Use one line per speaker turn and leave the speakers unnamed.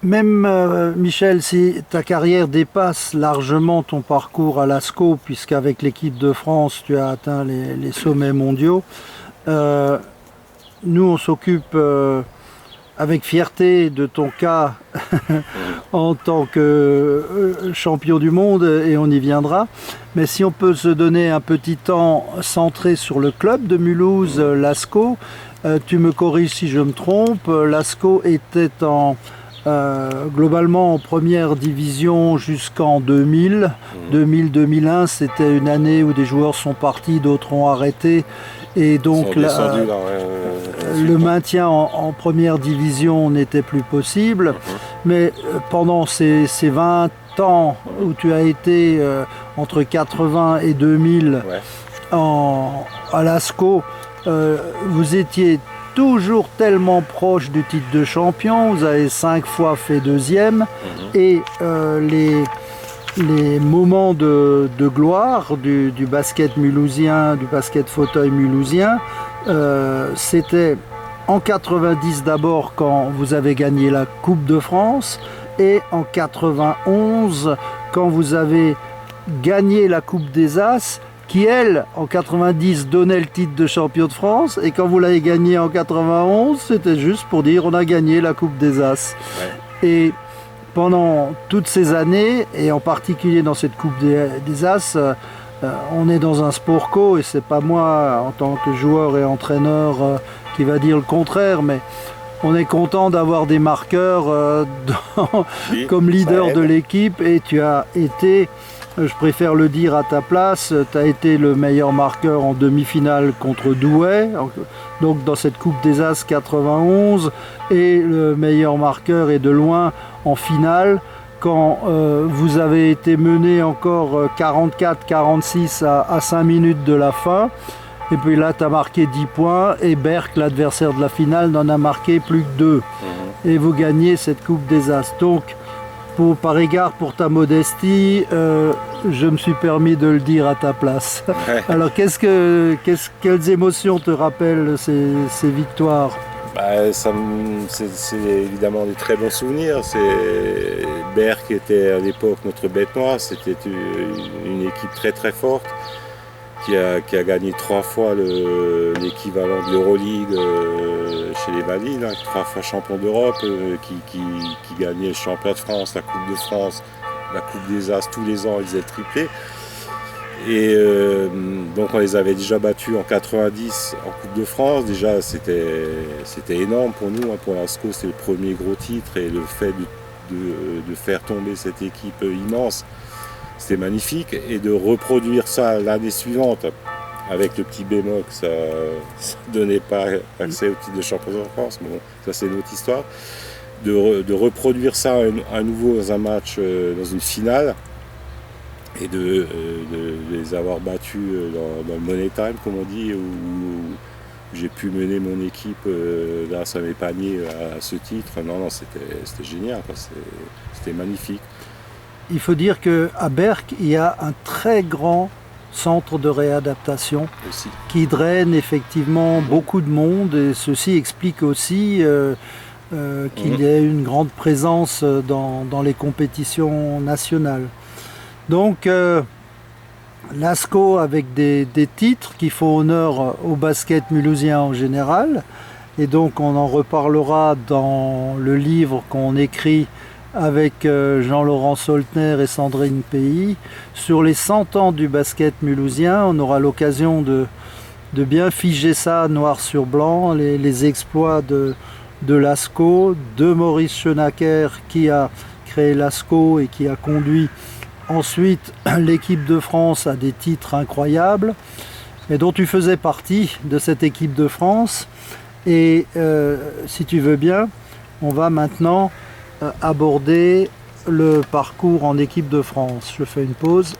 Même Michel, si ta carrière dépasse largement ton parcours à l'ASCO, puisqu'avec l'équipe de France, tu as atteint les sommets mondiaux, euh, nous on s'occupe avec fierté de ton cas en tant que champion du monde et on y viendra. Mais si on peut se donner un petit temps centré sur le club de Mulhouse, l'ASCO, tu me corriges si je me trompe, l'ASCO était globalement en première division jusqu'en 2000. 2000-2001, c'était une année où des joueurs sont partis, d'autres ont arrêté. Et donc le maintien en première division n'était plus possible. Mais pendant ces 20 ans où tu as été entre 80 et 2000 à l'ASCO, vous étiez toujours tellement proche du titre de champion. Vous avez 5 fois fait deuxième. Et les moments de gloire du basket mulhousien, du basket fauteuil mulhousien, c'était en 90 d'abord quand vous avez gagné la Coupe de France et en 91 quand vous avez gagné la Coupe des As qui elle en 90 donnait le titre de champion de France et quand vous l'avez gagné en 91 c'était juste pour dire on a gagné la Coupe des As. Et pendant toutes ces années, et en particulier dans cette Coupe des As, on est dans un sport co, et c'est pas moi, en tant que joueur et entraîneur, qui va dire le contraire, mais on est content d'avoir des marqueurs comme leader de l'équipe, et tu as été, je préfère le dire à ta place, tu as été le meilleur marqueur en demi-finale contre Douai, donc dans cette Coupe des As 91, et le meilleur marqueur est de loin en finale quand vous avez été mené encore 44-46 à 5 minutes de la fin. Et puis là, tu as marqué 10 points et Berck, l'adversaire de la finale, n'en a marqué plus que 2. Et vous gagnez cette Coupe des As. Donc, par égard pour ta modestie, je me suis permis de le dire à ta place. Alors, quelles émotions te rappellent ces victoires ?
C'est évidemment des très bons souvenirs. Berck était à l'époque notre bête noire. C'était une équipe très très forte qui a gagné 3 fois l'équivalent de l'Euroleague chez les Valines, 3 fois champion d'Europe, qui gagnait le championnat de France, la Coupe de France, la Coupe des As tous les ans, ils faisaient triplé. Et donc on les avait déjà battus en 90 en Coupe de France. Déjà c'était énorme pour nous, pour l'ASCO, c'était le premier gros titre et le fait de faire tomber cette équipe immense, c'était magnifique. Et de reproduire ça l'année suivante avec le petit bémol que ça ne donnait pas accès au titre de champion de France, bon, ça c'est une autre histoire. De reproduire ça à nouveau dans un match, dans une finale, et de les avoir battus dans le Money Time, comme on dit, où j'ai pu mener mon équipe grâce à mes paniers à ce titre. Non, c'était génial, c'était magnifique.
Il faut dire qu'à Berck, il y a un très grand centre de réadaptation
aussi,
qui draine effectivement beaucoup de monde, et ceci explique aussi qu'il y ait une grande présence dans les compétitions nationales. Donc l'ASCO avec des titres qui font honneur au basket mulhousien en général, et donc on en reparlera dans le livre qu'on écrit avec Jean-Laurent Soltner et Sandrine Pays sur les 100 ans du basket mulhousien. On aura l'occasion de bien figer ça noir sur blanc, les exploits de l'ASCO, de Maurice Schenacker qui a créé l'ASCO et qui a conduit ensuite l'équipe de France à des titres incroyables, et dont tu faisais partie de cette équipe de France. Et si tu veux bien, on va maintenant aborder le parcours en équipe de France. Je fais une pause.